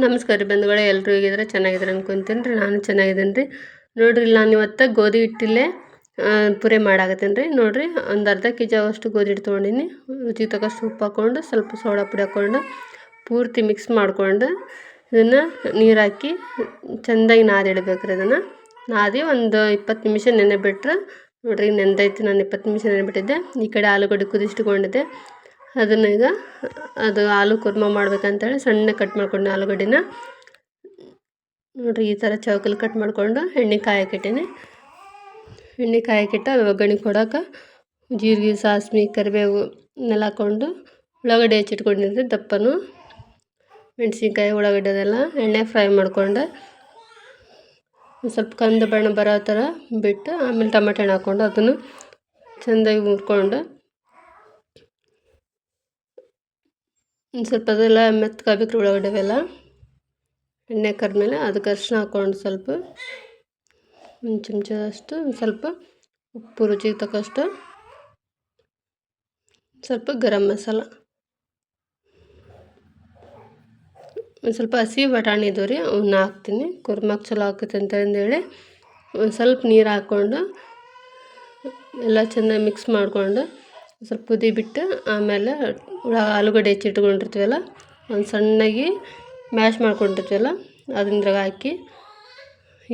ನಮಸ್ಕಾರ ರೀ ಬಂಧುಗಳೇ, ಎಲ್ಲರೂ ಹೇಗಿದ್ರೆ ಚೆನ್ನಾಗಿದ್ದಾರೆ ಅನ್ಕೊಂತೀನಿ ರೀ. ನಾನು ಚೆನ್ನಾಗಿದ್ದೀನಿ ರೀ. ನೋಡಿರಿ, ಇಲ್ಲಿ ನಾನು ಇವತ್ತು ಗೋಧಿ ಹಿಟ್ಟಲ್ಲೇ ಪುರಿ ಮಾಡಾಕತ್ತೀನಿ ರೀ. ನೋಡಿರಿ, ಒಂದು ಅರ್ಧ ಕೆ.ಜಿ ಆಗೋಷ್ಟು ಗೋಧಿ ಹಿಟ್ಟು ತೊಗೊಂಡಿನಿ. ರುಚಿಗೆ ತಕ್ಕಷ್ಟು ಉಪ್ಪು ಹಾಕ್ಕೊಂಡು, ಸ್ವಲ್ಪ ಸೋಡಾ ಪುಡಿ ಹಾಕ್ಕೊಂಡು ಪೂರ್ತಿ ಮಿಕ್ಸ್ ಮಾಡ್ಕೊಂಡು ಇದನ್ನು ನೀರು ಹಾಕಿ ಚೆಂದಾಗಿ ನಾದಿಡಬೇಕು ರೀ. ಅದನ್ನು ನಾದಿ ಒಂದು 20 ನಿಮಿಷ ನೆನೆ ಬಿಟ್ರೆ ನೋಡಿರಿ, ನೆಂದೈತಿ. ನಾನು 20 ನಿಮಿಷ ನೆನೆಬಿಟ್ಟಿದ್ದೆ. ಈ ಕಡೆ ಆಲೂಗಡ್ಡೆ ಕುದಿಸಿಟ್ಕೊಂಡಿದ್ದೆ. ಅದನ್ನು ಈಗ ಅದು ಆಲೂ ಕುರ್ಮ ಮಾಡ್ಬೇಕಂತೇಳಿ ಸಣ್ಣ ಕಟ್ ಮಾಡ್ಕೊಂಡು ಆಲೂಗಡ್ಡೆನ ನೋಡಿರಿ ಈ ಥರ ಚೌಕಲ್ಲಿ ಕಟ್ ಮಾಡಿಕೊಂಡು ಎಣ್ಣೆ ಕಾಯಕ್ಕಿಟ್ಟೀನಿ. ಎಣ್ಣೆ ಕಾಯಕ್ಕಿಟ್ಟು ಅದು ಒಗ್ಗರಣೆ ಕೊಡೋಕೆ ಜೀರಿಗೆ, ಸಾಸಿವೆ, ಕರಿಬೇವು ನೆಲ್ಲ ಹಾಕ್ಕೊಂಡು ಉಳ್ಳಾಗಡ್ಡೆ ಹೆಚ್ಚಿಟ್ಕೊಂಡಿದ್ದೆ. ದಪ್ಪನು ಮೆಣಸಿನ್ಕಾಯಿ, ಉಳ್ಳಾಗಡ್ಡೆ ಅದೆಲ್ಲ ಎಣ್ಣೆ ಫ್ರೈ ಮಾಡ್ಕೊಂಡು ಸ್ವಲ್ಪ ಕಂದು ಬಣ್ಣ ಬರೋ ಥರ ಬಿಟ್ಟು ಆಮೇಲೆ ಟೊಮೆಟೊ ಹಣ್ಣು ಹಾಕ್ಕೊಂಡು ಅದನ್ನು ಚೆಂದಾಗಿ ಹುರ್ಕೊಂಡು ಒಂದು ಸ್ವಲ್ಪ ಅದೆಲ್ಲ ಮೆತ್ತಗಾಗಬೇಕು. ಉಳ್ಳಾಗಡ್ಡೆ ಅವೆಲ್ಲ ಎಣ್ಣೆ ಕರೆದ್ಮೇಲೆ ಅದಕ್ಕೆ ಅರಿಶಿನ ಹಾಕ್ಕೊಂಡು ಸ್ವಲ್ಪ ಒಂದು ಚಮಚದಷ್ಟು, ಸ್ವಲ್ಪ ಉಪ್ಪು ರುಚಿಗೆ ತಕ್ಕಷ್ಟು, ಸ್ವಲ್ಪ ಗರಂ ಮಸಾಲ, ಒಂದು ಸ್ವಲ್ಪ ಹಸಿ ಬಟಾಣಿ ಇದ್ದವು ರೀ, ಅವನ್ನ ಹಾಕ್ತೀನಿ. ಕುರ್ಮಕ್ಕೆ ಚಲೋ ಆಕೈತೆ ಅಂತಂದೇಳಿ ಒಂದು ಸ್ವಲ್ಪ ನೀರು ಹಾಕ್ಕೊಂಡು ಎಲ್ಲ ಚೆನ್ನಾಗಿ ಮಿಕ್ಸ್ ಮಾಡಿಕೊಂಡು ಸ್ವಲ್ಪ ಕುದಿ ಬಿಟ್ಟು ಆಮೇಲೆ ಆಲೂಗಡ್ಡೆ ಹೆಚ್ಚಿಟ್ಕೊಂಡಿರ್ತೀವಲ್ಲ ಒಂದು ಸಣ್ಣಗೆ ಮ್ಯಾಶ್ ಮಾಡ್ಕೊಂಡಿರ್ತೀವಲ್ಲ ಅದನ್ನ ಹಾಕಿ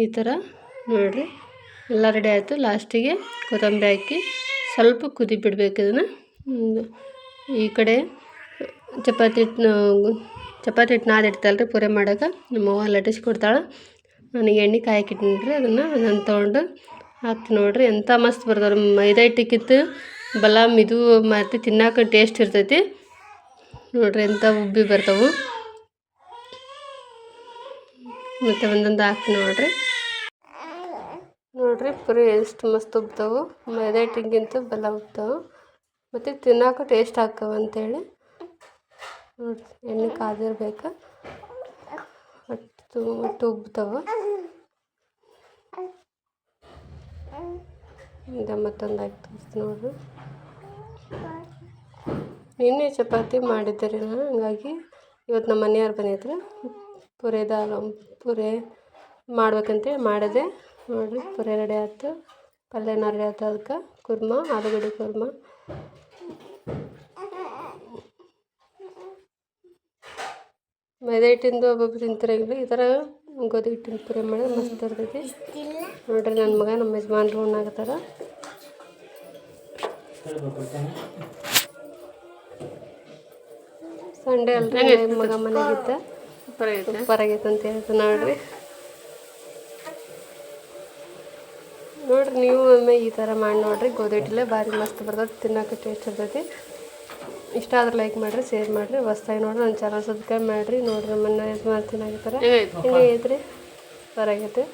ಈ ಥರ ನೋಡಿರಿ ಎಲ್ಲ ರೆಡಿ ಆಯಿತು. ಲಾಸ್ಟಿಗೆ ಕೊತ್ತಂಬರಿ ಹಾಕಿ ಸ್ವಲ್ಪ ಕುದಿ ಬಿಡಬೇಕು. ಇದನ್ನು ಈ ಕಡೆ ಚಪಾತಿ ಹಿಟ್ಟು ನಾದಿಡ್ತಾಳೆ ರೀ ಪೂರಿ ಮಾಡೋಕೆ. ನಮ್ಮವ್ವ ಲಟ್ಟಿಸ್ಕೊಡ್ತಾಳೆ. ನನಗೆ ಎಣ್ಣೆ ಕಾಯಕ್ಕಿಟ್ಟಿನಿ ರೀ. ಅದನ್ನು ತೊಗೊಂಡು ಹಾಕ್ತೀನಿ. ನೋಡಿರಿ ಎಂಥ ಮಸ್ತ್ ಬರ್ತಾವೆ. ಮೈದಾ ಹಿಟ್ಟಿಕ್ಕಿಂತ ಬಲ ಮಿದು ಮತ್ತು ತಿನ್ನೋಕೆ ಟೇಸ್ಟ್ ಇರ್ತೈತಿ. ನೋಡಿರಿ ಎಂಥ ಉಬ್ಬಿ ಬರ್ತಾವೆ. ಮತ್ತು ಒಂದೊಂದು ಹಾಕ್ತೀನಿ ನೋಡಿರಿ ಪುರಿ ಎಷ್ಟು ಮಸ್ತ್ ಉಬ್ತಾವೆ. ಮೈದಾ ಹಿಟ್ಟಿಗಿಂತ ಬಲ ಉಬ್ತಾವೆ ಮತ್ತು ತಿನ್ನೋಕೆ ಟೇಸ್ಟ್ ಹಾಕವು ಅಂತೇಳಿ ನೋಡಿರಿ. ಎಣ್ಣೆ ಕಾದಿರ್ಬೇಕು, ಒಟ್ಟು ಉಬ್ತಾವೆ. ಇದು ಮತ್ತೊಂದು ಹಾಕಿ ತೋರಿಸ್ತೀನಿ ನೋಡಿರಿ. ನಿನ್ನೆ ಚಪಾತಿ ಮಾಡಿದ್ದೆ ರೀ ನಾನು, ಹಂಗಾಗಿ ಇವತ್ತು ನಮ್ಮ ಮನೆಯವ್ರು ಬಂದಿದ್ರು. ಪುರಿ ಮಾಡ್ಬೇಕಂತೇಳಿ ಮಾಡಿದೆ. ನೋಡಿರಿ ಪುರಿ ರೆಡಿ ಆಯ್ತು, ಪಲ್ಯನ ರೆಡಿ ಆಯ್ತು. ಅದಕ್ಕೆ ಕುರ್ಮ, ಆಲೂಗಡ್ಡೆ ಕುರ್ಮ. ಮೈದಾ ಹಿಟ್ಟಿಂದು ಒಬ್ಬೊಬ್ರು ತಿಂತಿರಂಗಿಲ್ಲ, ಈ ಥರ ಗೋಧಿ ಹಿಟ್ಟಿನ ಪುರಿ ಮಾಡಿದ್ರೆ ಮಸ್ತ್ ಇರ್ತೈತಿ. ನೋಡಿರಿ ನನ್ನ ಮಗ ನಮ್ಮ ಯಜಮಾನ್ರು ಉಣ್ಣಾಕತ್ತಾರ. ಸಂಡೇ ಅಲ್ರಿ, ಮಗ ಮನೆಗಿದ್ದ ಸೂಪರ್ ಆಗೈತೆ ಅಂತ ಹೇಳ್ತು. ನೋಡಿರಿ ನೀವು ಒಮ್ಮೆ ಈ ಥರ ಮಾಡಿ ನೋಡಿರಿ. ಗೋಧಿ ಹಿಟ್ಟಲ್ಲೇ ಭಾರಿ ಮಸ್ತ್ ಬರ್ತದೆ, ತಿನ್ನೋಕೆ ಟೇಸ್ಟ್ ಇರ್ತೈತಿ. ಇಷ್ಟ ಆದ್ರೆ ಲೈಕ್ ಮಾಡಿರಿ, ಶೇರ್ ಮಾಡಿರಿ. ಹೊಸ್ದಾಗಿ ನೋಡಿರಿ ನನ್ನ ಚಾನಲ್ ಸಬ್ಸ್ಕ್ರೈಬ್ ಮಾಡಿರಿ. ನೋಡಿರಿ ನಮ್ಮ ಮನೆ ಯಜಮಾನ್ ತಿನ್ನಾಗಿರ್ತಾರೆ. ಹಿಂಗೆ ಐತ್ರಿ, ಸೂಪರ್ ಆಗೈತೆ.